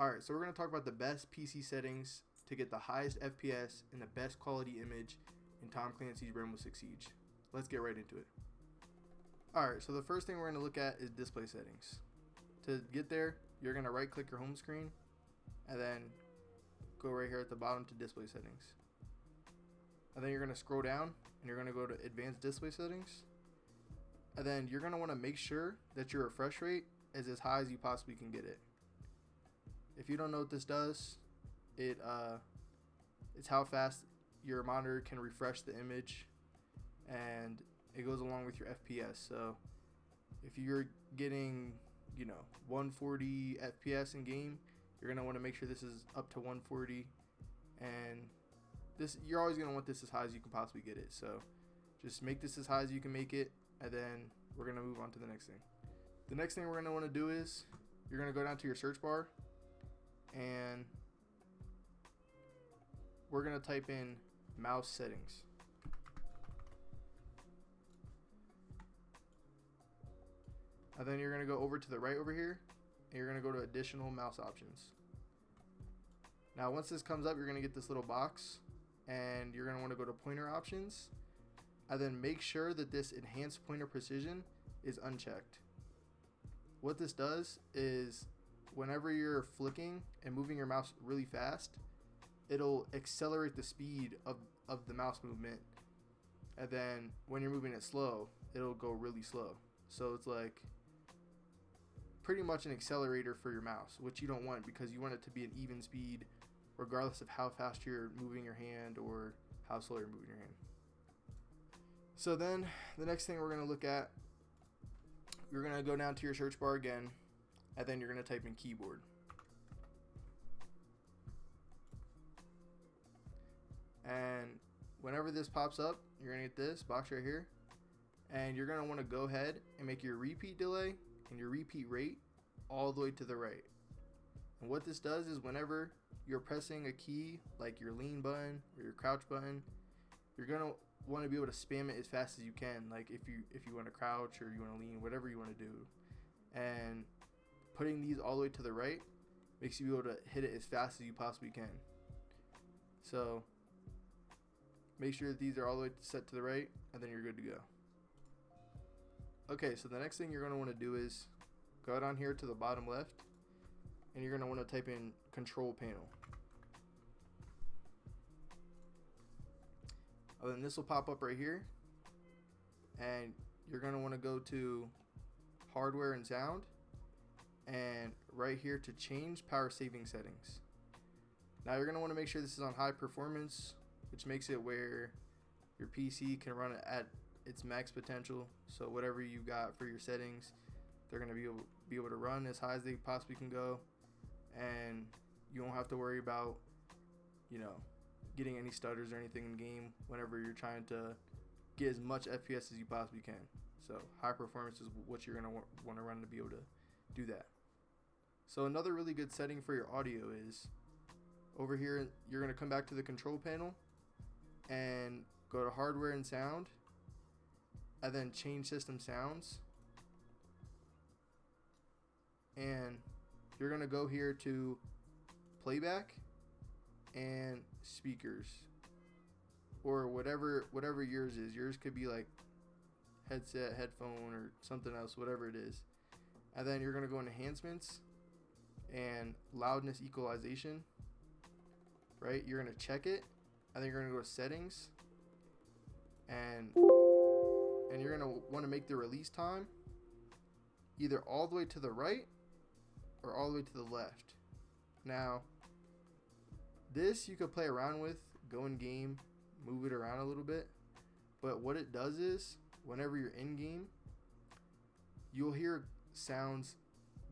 Alright, so we're going to talk about the best PC settings to get the highest FPS and the best quality image in Tom Clancy's Rainbow Six Siege. Let's get right into it. Alright, so the first thing we're going to look at is display settings. To get there, you're going to right click your home screen and then go right here at the bottom to display settings. And then you're going to scroll down and you're going to go to advanced display settings. And then you're going to want to make sure that your refresh rate is as high as you possibly can get it. If you don't know what this does, it's how fast your monitor can refresh the image, and it goes along with your FPS. So if you're getting 140 FPS in game, you're going to want to make sure this is up to 140, and you're always going to want this as high as you can possibly get it. So just make this as high as you can make it, and then we're going to move on to the next thing. The next thing we're going to want to do is you're going to go down to your search bar and we're going to type in mouse settings. And then you're going to go over to the right over here and you're going to go to additional mouse options. Now once this comes up, you're going to get this little box and you're going to want to go to pointer options, and then make sure that this enhanced pointer precision is unchecked. What this does is whenever you're flicking and moving your mouse really fast, it'll accelerate the speed of the mouse movement, and then when you're moving it slow, it'll go really slow. So it's like pretty much an accelerator for your mouse, which you don't want, because you want it to be an even speed regardless of how fast you're moving your hand or how slow you're moving your hand. So then the next thing we're going to look at, you're going to go down to your search bar again, and then you're going to type in keyboard. And whenever this pops up, you're going to get this box right here, and you're going to want to go ahead and make your repeat delay and your repeat rate all the way to the right. And what this does is whenever you're pressing a key like your lean button or your crouch button, you're going to want to be able to spam it as fast as you can. Like if you want to crouch or you want to lean, whatever you want to do. And putting these all the way to the right makes you be able to hit it as fast as you possibly can. So make sure that these are all the way set to the right, and then you're good to go. Okay, so the next thing you're going to want to do is go down here to the bottom left, and you're going to want to type in control panel. And then this will pop up right here, and you're going to want to go to hardware and sound, and right here to change power saving settings. Now you're going to want to make sure this is on high performance, which makes it where your PC can run it at its max potential. So whatever you got for your settings, they're going to be able to run as high as they possibly can go, and you won't have to worry about getting any stutters or anything in game whenever you're trying to get as much FPS as you possibly can. So high performance is what you're going to want to run to be able to do that. So another really good setting for your audio is over here, you're going to come back to the control panel and go to hardware and sound, and then change system sounds, and you're going to go here to playback and speakers, or whatever yours is. Yours could be like headset, headphone, or something else, whatever it is. And then you're going to go in enhancements and loudness equalization, right? You're going to check it, and then you're going to go to settings, and you're going to want to make the release time either all the way to the right or all the way to the left. Now this you could play around with, go in game, move it around a little bit, but what it does is whenever you're in game, you'll hear sounds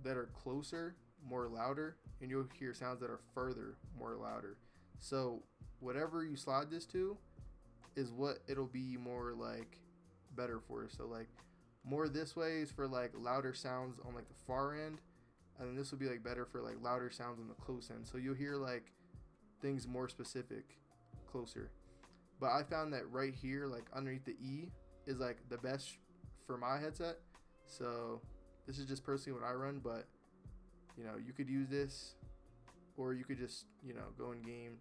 that are closer more louder, and you'll hear sounds that are further more louder. So whatever you slide this to is what it'll be more like better for. So like more this way is for like louder sounds on like the far end, and then this will be like better for like louder sounds on the close end. So you'll hear like things more specific closer. But I found that right here, like underneath the E, is like the best for my headset. So this is just personally what I run, but you could use this or you could just, you know, go in game,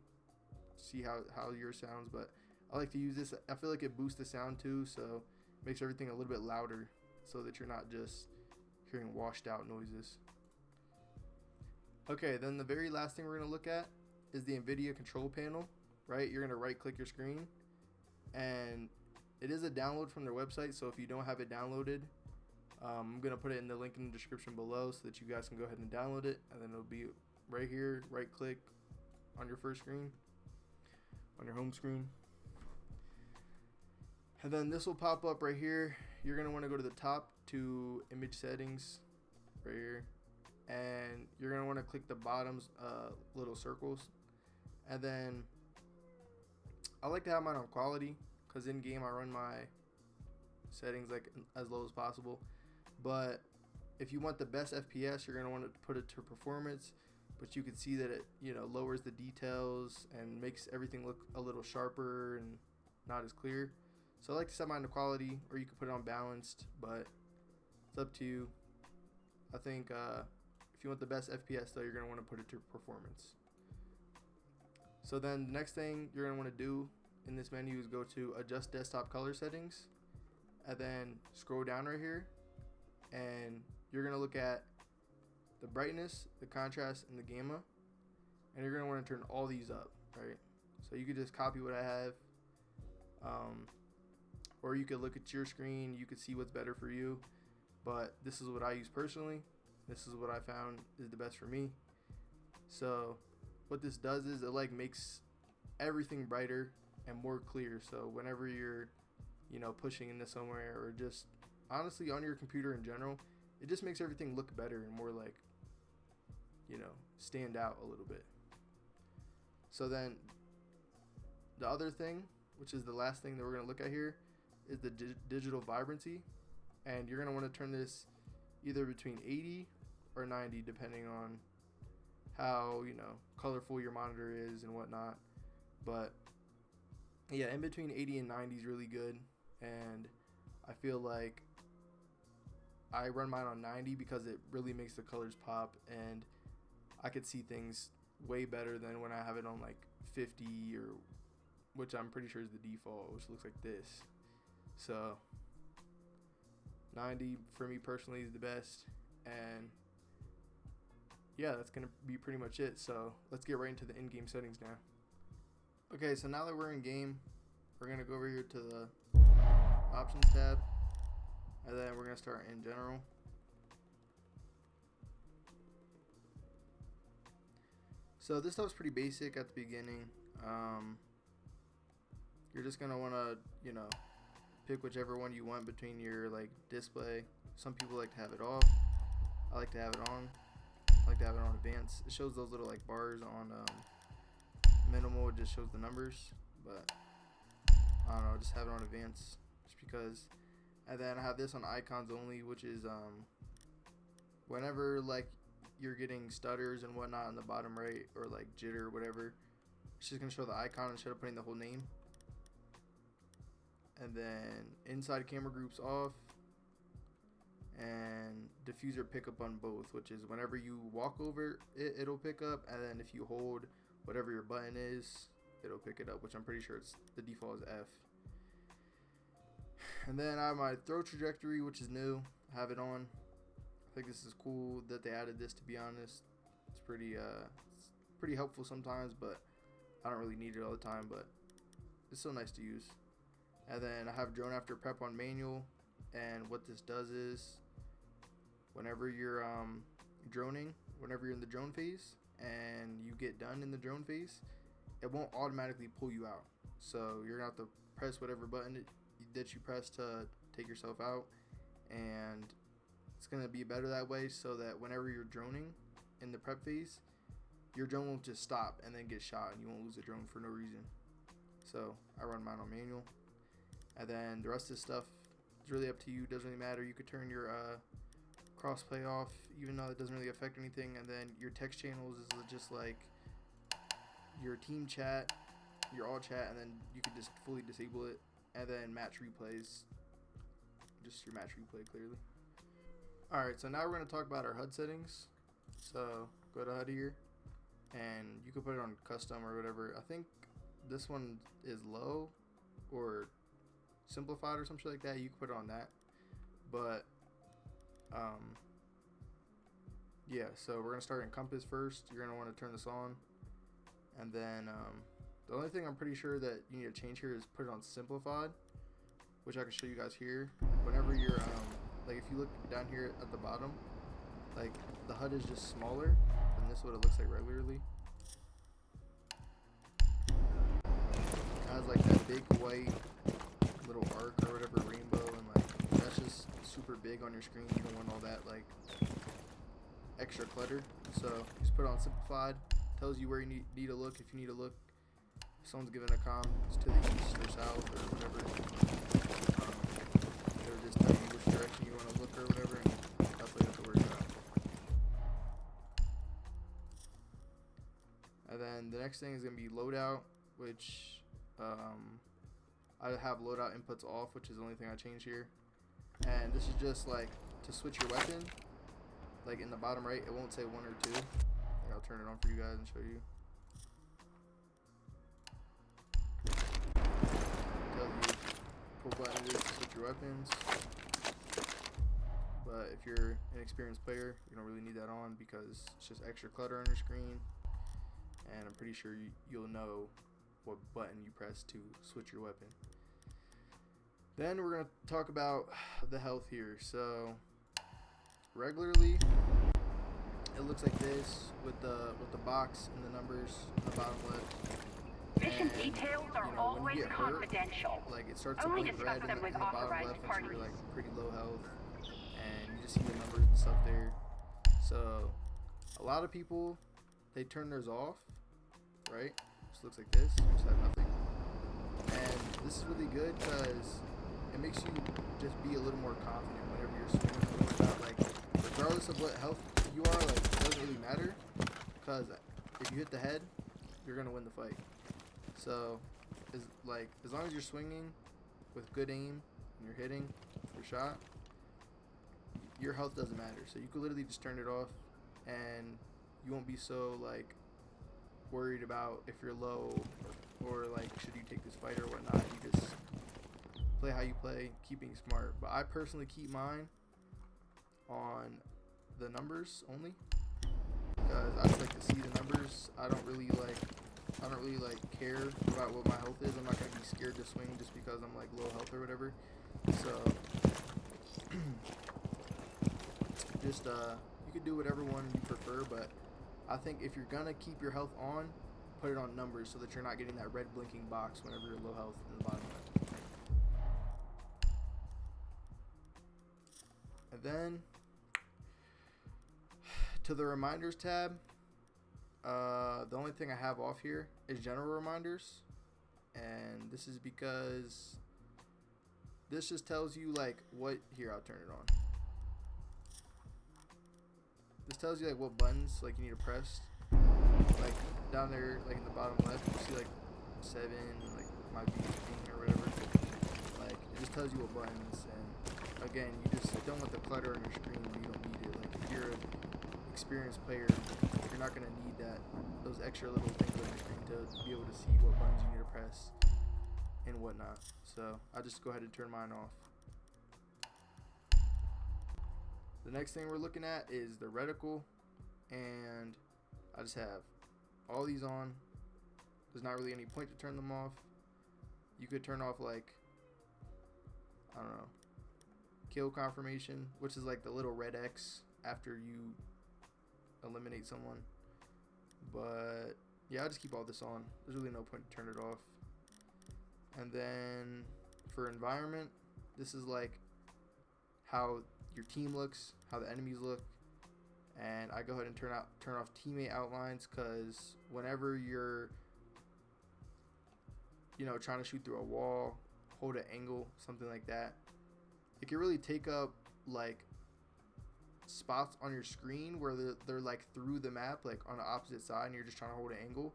see how yours sounds. But I like to use this. I feel like it boosts the sound too, so it makes everything a little bit louder so that you're not just hearing washed out noises. Okay, then the very last thing we're going to look at is the NVIDIA control panel, right? You're going to right click your screen, and it is a download from their website, so if you don't have it downloaded, I'm going to put it in the link in the description below so that you guys can go ahead and download it, and then it'll be right here, right click on your first screen, on your home screen. And then this will pop up right here. You're going to want to go to the top to image settings right here, and you're going to want to click the bottom's little circles. And then I like to have mine on quality because in game I run my settings like as low as possible. But if you want the best FPS, you're going to want to put it to performance, but you can see that it, you know, lowers the details and makes everything look a little sharper and not as clear. So I like to set mine to quality, or you can put it on balanced, but it's up to you. I think if you want the best FPS though, you're going to want to put it to performance. So then the next thing you're going to want to do in this menu is go to adjust desktop color settings, and then scroll down right here, and you're going to look at the brightness, the contrast, and the gamma, and you're going to want to turn all these up, right? So you could just copy what I have, or you could look at your screen, you could see what's better for you, but this is what I use personally. This is what I found is the best for me. So what this does is it like makes everything brighter and more clear. So whenever you're, you know, pushing into somewhere, or just honestly on your computer in general, it just makes everything look better and more like, you know, stand out a little bit. So then the other thing, which is the last thing that we're going to look at here, is the digital vibrancy. And you're going to want to turn this either between 80 or 90 depending on how, you know, colorful your monitor is and whatnot. But yeah, in between 80 and 90 is really good, and I feel like I run mine on 90 because it really makes the colors pop, and I could see things way better than when I have it on like 50, or which I'm pretty sure is the default, which looks like this. So 90 for me personally is the best, and yeah, that's gonna be pretty much it. So let's get right into the in-game settings now. Okay, so now that we're in game, we're gonna go over here to the options tab, and then we're gonna start in general. So this stuff's pretty basic at the beginning. You're just gonna wanna, you know, pick whichever one you want between your like display. Some people like to have it off. I like to have it on. I like to have it on advanced. It shows those little like bars on minimal. It just shows the numbers, but I don't know, just have it on advanced just because. And then I have this on icons only, which is whenever like you're getting stutters and whatnot in the bottom right, or like jitter or whatever, it's just gonna show the icon instead of putting the whole name. And then inside camera groups off, and diffuser pickup on both, which is whenever you walk over it, it'll pick up, and then if you hold whatever your button is, it'll pick it up, which I'm pretty sure it's the default is F. And then I have my throw trajectory, which is new. I have it on. I think this is cool that they added this, to be honest. It's pretty helpful sometimes, but I don't really need it all the time, but it's still nice to use. And then I have drone after prep on manual, and what this does is whenever you're droning, whenever you're in the drone phase and you get done in the drone phase, it won't automatically pull you out. So you're gonna have to press whatever button that you press to take yourself out, and it's gonna be better that way, so that whenever you're droning in the prep phase, your drone won't just stop and then get shot, and you won't lose the drone for no reason. So I run mine on manual, and then the rest of this stuff is really up to you. It doesn't really matter. You could turn your crossplay off, even though it doesn't really affect anything. And then your text channels is just like your team chat, your all chat, and then you could just fully disable it. And then match replays, just your match replay clearly. Alright, so now we're going to talk about our HUD settings. So go to HUD here, and you could put it on custom or whatever. I think this one is low or simplified or something like that. You can put it on that, but yeah, so we're gonna start in compass first. You're gonna want to turn this on, and then the only thing I'm pretty sure that you need to change here is put it on simplified, which I can show you guys here. Whenever you're like, if you look down here at the bottom, like the HUD is just smaller, and this is what it looks like regularly. It has like that big white little arc or whatever, rainbow, and like that's just super big on your screen. You don't want all that like extra clutter, so just put it on simplified. Tells you where you need to look if you need to look. If someone's giving a comm, it's to the east or south or whatever. It'll just tell you which direction you want to look or whatever, and that's what you have to worry about. And then the next thing is gonna be loadout, which I have loadout inputs off, which is the only thing I changed here. And this is just like to switch your weapon. Like in the bottom right, it won't say 1 or 2. Like, I'll turn it on for you guys and show you. Tells you what button it is to switch your weapons. But if you're an experienced player, you don't really need that on because it's just extra clutter on your screen. And I'm pretty sure you'll know what button you press to switch your weapon. Then we're gonna talk about the health here. So regularly, it looks like this with the box and the numbers on the bottom left. Mission details are always confidential. Like it starts to Only blink discuss red them in with the bottom authorized left, parties. and so you're like pretty low health, and you just see the numbers and stuff there. So a lot of people, they turn theirs off, right? Just looks like this, just have nothing. And this is really good because it makes you just be a little more confident whenever you're swinging or whatnot. Like regardless of what health you are, like it doesn't really matter because if you hit the head, you're gonna win the fight. So as long as you're swinging with good aim and you're hitting your shot, your health doesn't matter. So you could literally just turn it off, and you won't be so like worried about if you're low or like should you take this fight or whatnot. You just play how you play, keeping smart. But I personally keep mine on the numbers only because I just like to see the numbers. I don't really like care about what my health is. I'm not gonna be scared to swing just because I'm like low health or whatever. So just you could do whatever one you prefer, but I think if you're gonna keep your health on, put it on numbers so that you're not getting that red blinking box whenever you're low health in the bottom left. And then to the reminders tab, the only thing I have off here is general reminders, and this is because this just tells you like what, here I'll turn it on. This tells you like what buttons like you need to press. Like down there, like in the bottom left, you see like 7, like my VFX or whatever. Like it just tells you what buttons, and again, you just don't want the clutter on your screen when you don't need it. Like if you're an experienced player, you're not gonna need those extra little things on your screen to be able to see what buttons you need to press and whatnot. So I just go ahead and turn mine off. The next thing we're looking at is the reticle, and I just have all these on. There's not really any point to turn them off. You could turn off like, I don't know, kill confirmation, which is like the little red X after you eliminate someone. But yeah, I just keep all this on. There's really no point to turn it off. And then for environment, this is like how your team looks, how the enemies look, and I go ahead and turn off teammate outlines, because whenever you're trying to shoot through a wall, hold an angle, something like that, it can really take up like spots on your screen where they're like through the map, like on the opposite side, and you're just trying to hold an angle,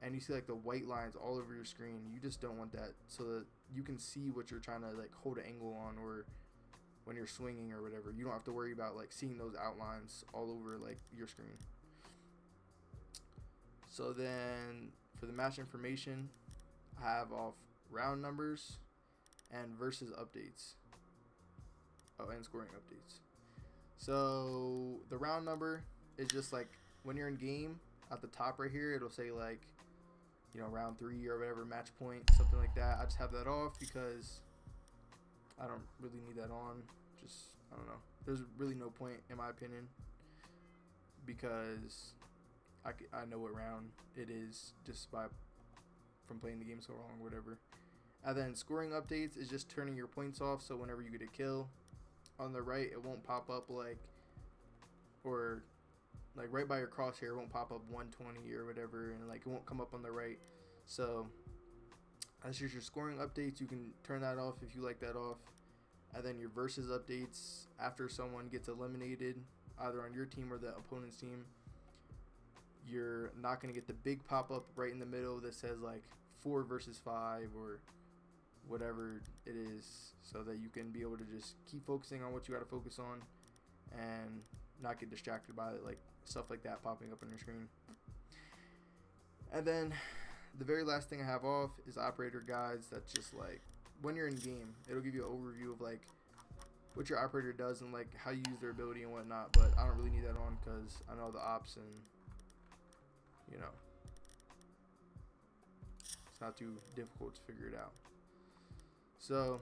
and you see like the white lines all over your screen. You just don't want that, so that you can see what you're trying to like hold an angle on, or when you're swinging or whatever. You don't have to worry about like seeing those outlines all over like your screen. So then for the match information, I have off round numbers and versus updates. Oh, and scoring updates. So the round number is just like when you're in game at the top right here, it'll say like, you know, round 3 or whatever, match point, something like that. I just have that off because I don't really need that on. Just, I don't know. There's really no point in my opinion because I know what round it is just from playing the game so long, whatever. And then scoring updates is just turning your points off, so whenever you get a kill on the right, it won't pop up like, or like right by your crosshair, it won't pop up 120 or whatever, and like it won't come up on the right. So that's just your scoring updates. You can turn that off if you like that off. And then your versus updates, after someone gets eliminated either on your team or the opponent's team, you're not going to get the big pop-up right in the middle that says like 4 versus 5 or whatever it is, so that you can be able to just keep focusing on what you got to focus on and not get distracted by like stuff like that popping up on your screen. And then the very last thing I have off is operator guides. That's just like when you're in game, it'll give you an overview of like what your operator does and like how you use their ability and whatnot, but I don't really need that on because I know the ops and, you know, it's not too difficult to figure it out. So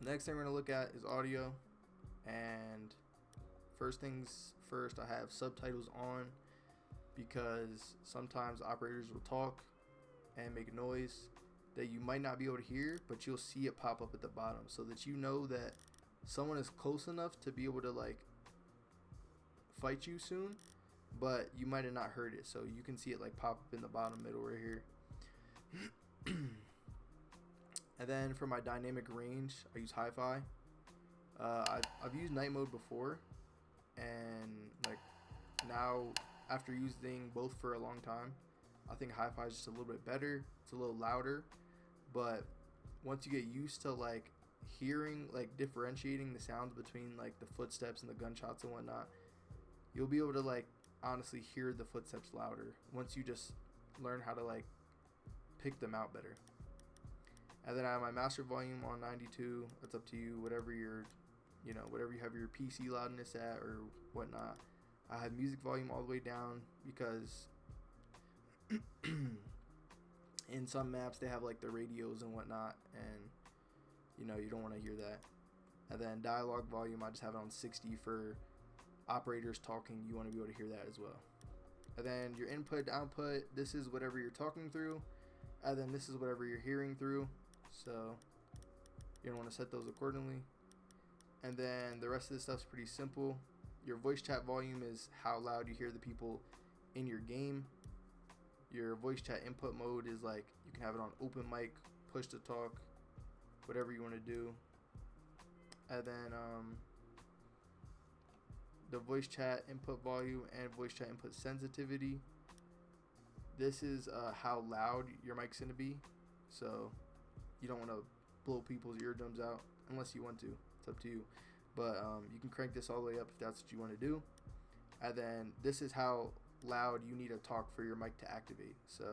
next thing we're going to look at is audio, and first things first, I have subtitles on because sometimes operators will talk and make noise that you might not be able to hear, but you'll see it pop up at the bottom so that you know that someone is close enough to be able to like fight you soon, but you might have not heard it, so you can see it like pop up in the bottom middle right here. And then for my dynamic range, I use hi-fi. I've used night mode before, and like now after using both for a long time, I think hi-fi is just a little bit better. It's a little louder, but once you get used to like hearing, like differentiating the sounds between like the footsteps and the gunshots and whatnot, you'll be able to like honestly hear the footsteps louder once you just learn how to like pick them out better. And then I have my master volume on 92. That's up to you, whatever your, you know, whatever you have your PC loudness at or whatnot. I have music volume all the way down because in some maps they have like the radios and whatnot, and you know you don't want to hear that. And then dialogue volume, I just have it on 60 for operators talking. You want to be able to hear that as well. And then your input output, this is whatever you're talking through, and then this is whatever you're hearing through, so you're gonna want to set those accordingly. And then the rest of this stuff's pretty simple. Your voice chat volume is how loud you hear the people in your game. Your voice chat input mode is like you can have it on open mic, push to talk, whatever you want to do. And then the voice chat input volume and voice chat input sensitivity, this is how loud your mic's going to be, so you don't want to blow people's eardrums out unless you want to. It's up to you, but you can crank this all the way up if that's what you want to do. And then this is how loud you need to talk for your mic to activate, so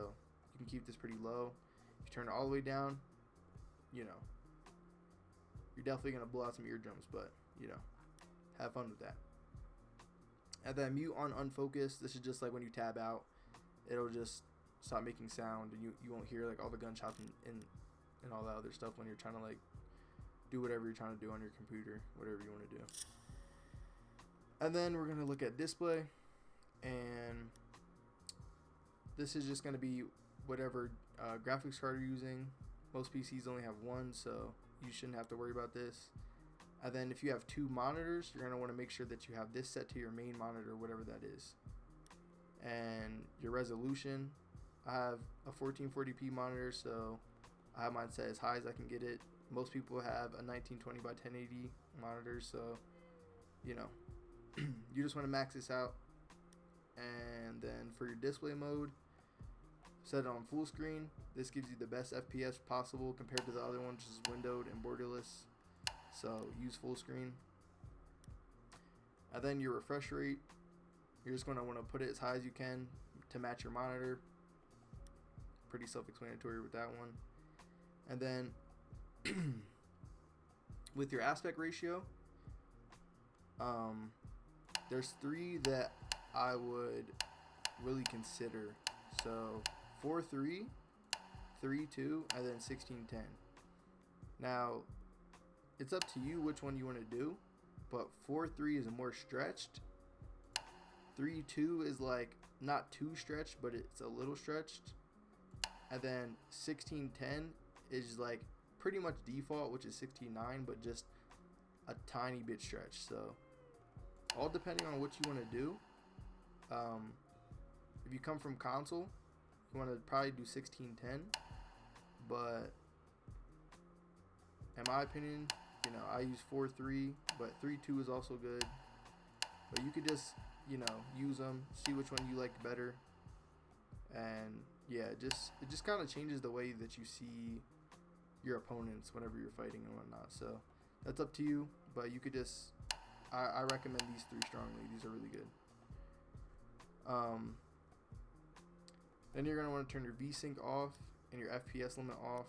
you can keep this pretty low. If you turn it all the way down, you know, you're definitely going to blow out some eardrums, but you know, have fun with that. And then mute on unfocused, this is just like when you tab out, it'll just stop making sound, and you won't hear like all the gunshots and all that other stuff when you're trying to like do whatever you're trying to do on your computer, whatever you want to do. And then we're going to look at display, and this is just going to be whatever graphics card you're using. Most PCs only have one, so you shouldn't have to worry about this. And then if you have 2 monitors, you're going to want to make sure that you have this set to your main monitor, whatever that is. And your resolution, I have a 1440p monitor, so I have mine set as high as I can get it. Most people have a 1920 by 1080 monitor, so you know, you just want to max this out. And then for your display mode, set it on full screen. This gives you the best FPS possible compared to the other one, which is windowed and borderless, so use full screen. And then your refresh rate, you're just going to want to put it as high as you can, to match your monitor. Pretty self-explanatory with that one. And then with your aspect ratio, there's 3 that I would really consider. So 4:3, 3:2, and then 16:10. Now, it's up to you which one you want to do, but 4:3 is more stretched. 3:2 is like not too stretched, but it's a little stretched. And then 16:10 is like pretty much default, which is 16:9, but just a tiny bit stretched. So all depending on what you want to do. If you come from console, you want to probably do 16:10, but in my opinion, you know, I use 4:3, but 3:2 is also good. But you could just, you know, use them, see which one you like better, and yeah, it just kind of changes the way that you see your opponents whenever you're fighting and whatnot. So that's up to you, but you could just, I recommend these 3 strongly. These are really good. Then you're going to want to turn your VSync off and your FPS limit off.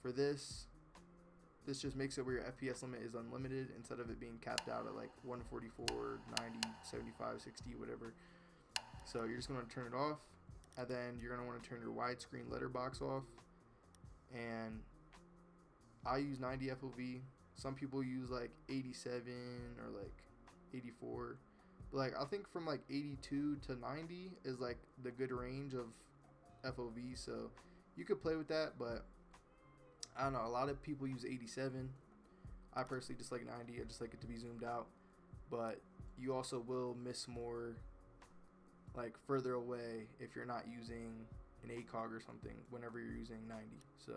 For this just makes it where your FPS limit is unlimited instead of it being capped out at like 144, 90, 75, 60, whatever. So you're just going to turn it off, and then you're going to want to turn your widescreen letterbox off. And I use 90 FOV. Some people use like 87 or like 84. But like I think from like 82 to 90 is like the good range of FOV. So you could play with that, but I don't know. A lot of people use 87. I personally just like 90. I just like it to be zoomed out. But you also will miss more like further away if you're not using an ACOG or something whenever you're using 90. So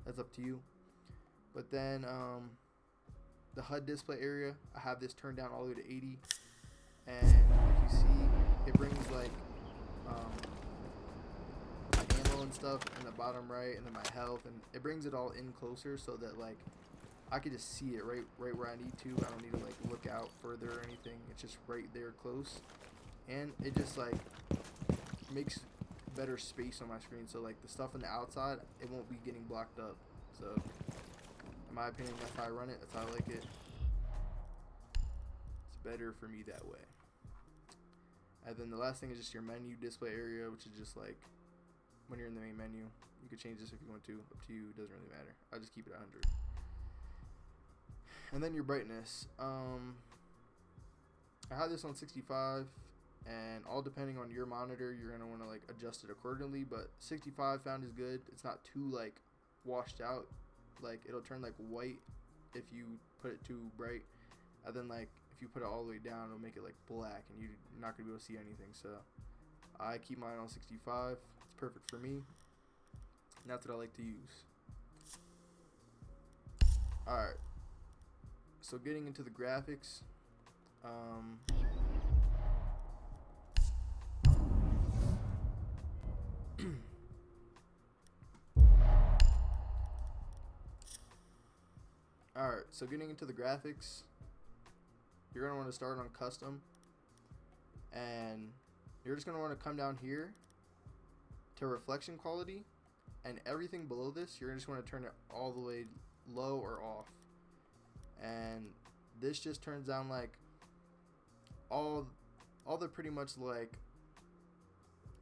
that's up to you. But then the HUD display area, I have this turned down all the way to 80. And if you see, it brings like my ammo and stuff in the bottom right, and then my health, and it brings it all in closer so that like I could just see it right where I need to. I don't need to like look out further or anything. It's just right there close, and it just like makes better space on my screen. So like the stuff on the outside, it won't be getting blocked up. So in my opinion, that's how I run it. That's how I like it. It's better for me that way. And then the last thing is just your menu display area, which is just like when you're in the main menu. You could change this if you want to. Up to you. It doesn't really matter. I just keep it at 100. And then your brightness. I have this on 65, and all depending on your monitor, you're gonna want to like adjust it accordingly. But 65 found is good. It's not too like washed out. Like it'll turn like white if you put it too bright, and then like if you put it all the way down, it'll make it like black, and you're not gonna be able to see anything. So I keep mine on 65. It's perfect for me, and that's what I like to use. All right. So getting into the graphics, alright, so getting into the graphics, you're going to want to start on custom, and you're just going to want to come down here to reflection quality, and everything below this, you're just going to turn it all the way low or off. And this just turns down like all the pretty much like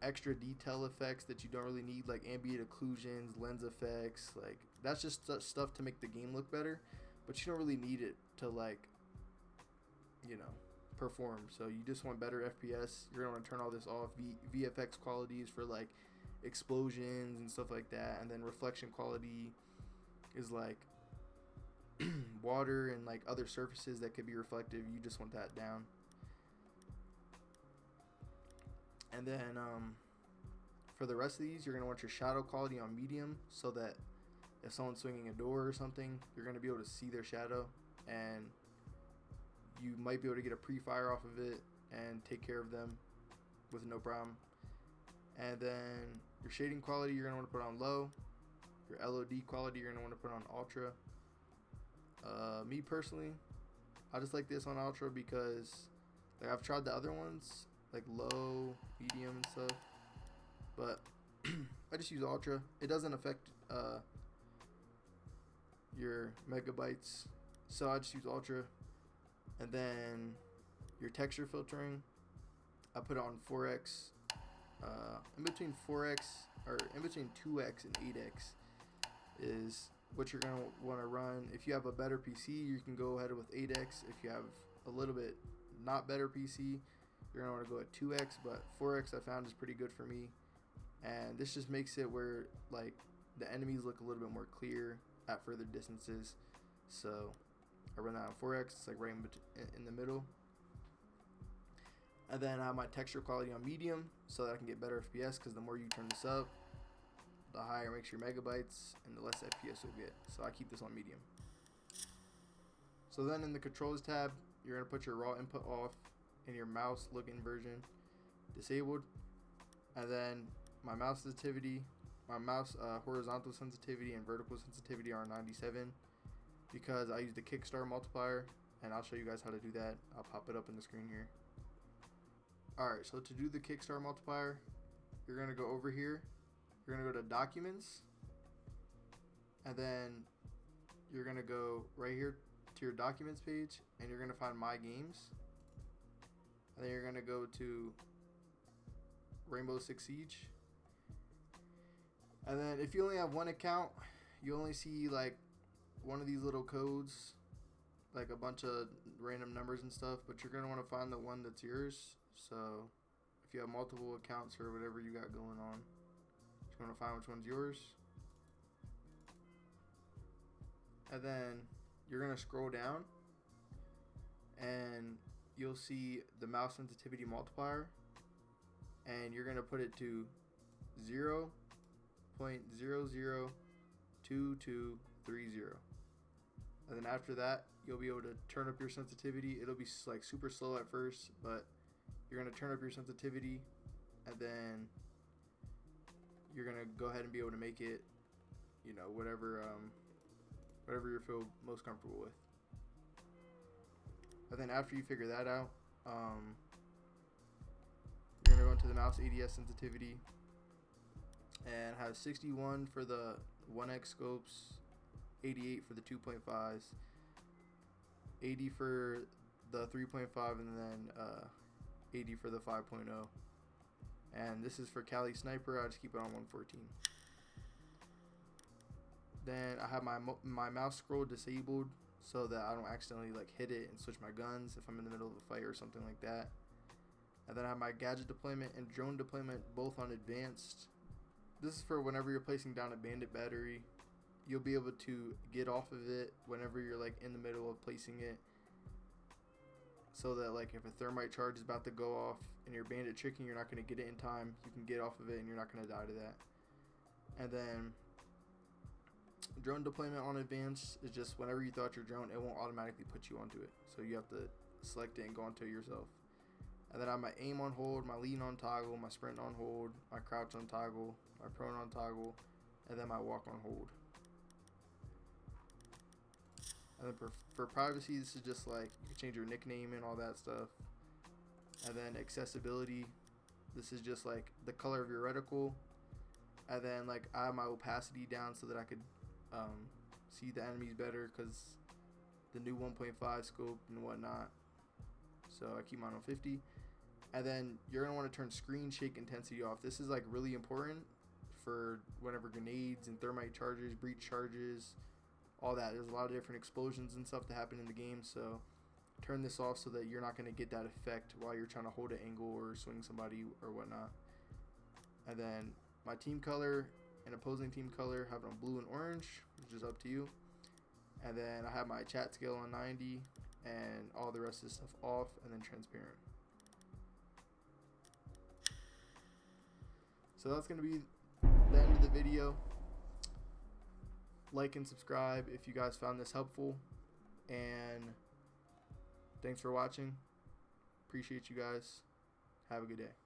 extra detail effects that you don't really need, like ambient occlusions, lens effects. Like that's just stuff to make the game look better, but you don't really need it to like, you know, perform. So you just want better FPS. You're gonna want to turn all this off. VFX quality is for like explosions and stuff like that, and then reflection quality is like water and like other surfaces that could be reflective. You just want that down. And then for the rest of these, you're going to want your shadow quality on medium, so that if someone's swinging a door or something, you're going to be able to see their shadow, and you might be able to get a pre-fire off of it and take care of them with no problem. And then your shading quality, you're going to want to put on low. Your LOD quality, you're going to want to put on ultra. Me personally, I just like this on ultra because like I've tried the other ones, like low, medium, and stuff. But I just use ultra. It doesn't affect your megabytes, so I just use ultra. And then your texture filtering, I put it on 4x. In between 4x or in between 2x and 8x is what you're gonna want to run. If you have a better PC, you can go ahead with 8x. If you have a little bit not better PC, you're gonna want to go at 2x. But 4x I found is pretty good for me, and this just makes it where like the enemies look a little bit more clear at further distances. So I run that on 4x. It's like right in the middle. And then I have my texture quality on medium so that I can get better FPS, because the more you turn this up, the higher makes your megabytes and the less FPS you'll get. So I keep this on medium. So then in the controls tab, you're going to put your raw input off and your mouse looking version disabled. And then my mouse sensitivity, my mouse horizontal sensitivity and vertical sensitivity are 97, because I use the Kickstar multiplier, and I'll show you guys how to do that. I'll pop it up in the screen here. Alright, so to do the Kickstar multiplier, you're going to go over here. You're going to go to Documents. And then you're going to go right here to your Documents page. And you're going to find My Games. And then you're going to go to Rainbow Six Siege. And then if you only have one account, you only see like one of these little codes, like a bunch of random numbers and stuff. But you're going to want to find the one that's yours. So if you have multiple accounts or whatever you got going on, just want to find which one's yours. And then you're going to scroll down and you'll see the mouse sensitivity multiplier, and you're going to put it to 0.002230. And then after that, you'll be able to turn up your sensitivity. It'll be like super slow at first, but you're going to turn up your sensitivity, and then you're going to go ahead and be able to make it, you know, whatever you feel most comfortable with. And then after you figure that out, you're going to go into the mouse ADS sensitivity, and have 61 for the 1x scopes, 88 for the 2.5s, 80 for the 3.5, and then 80 for the 5.0. And this is for Cali Sniper. I just keep it on 114. Then I have my mouse scroll disabled so that I don't accidentally like hit it and switch my guns if I'm in the middle of a fight or something like that. And then I have my gadget deployment and drone deployment both on advanced. This is for whenever you're placing down a bandit battery. You'll be able to get off of it whenever you're like in the middle of placing it, so that like if a thermite charge is about to go off and you're bandit tricking, you're not going to get it in time. You can get off of it and you're not going to die to that. And then drone deployment on advanced is just whenever you throw out your drone, it won't automatically put you onto it, so you have to select it and go onto it yourself. And then I have my aim on hold, my lean on toggle, my sprint on hold, my crouch on toggle, my prone on toggle, and then my walk on hold. And then for privacy, this is just like you can change your nickname and all that stuff. And then accessibility, this is just like the color of your reticle. And then like I have my opacity down so that I could see the enemies better, because the new 1.5 scope and whatnot. So I keep mine on 50. And then you're gonna want to turn screen shake intensity off. This is like really important for whenever grenades and thermite charges, breach charges, all that. There's a lot of different explosions and stuff that happen in the game, so turn this off so that you're not going to get that effect while you're trying to hold an angle or swing somebody or whatnot. And then my team color and opposing team color, have it on blue and orange, which is up to you. And then I have my chat scale on 90 and all the rest of this stuff off, and then transparent. So that's going to be the end of the video. Like and subscribe if you guys found this helpful, and thanks for watching. Appreciate you guys. Have a good day.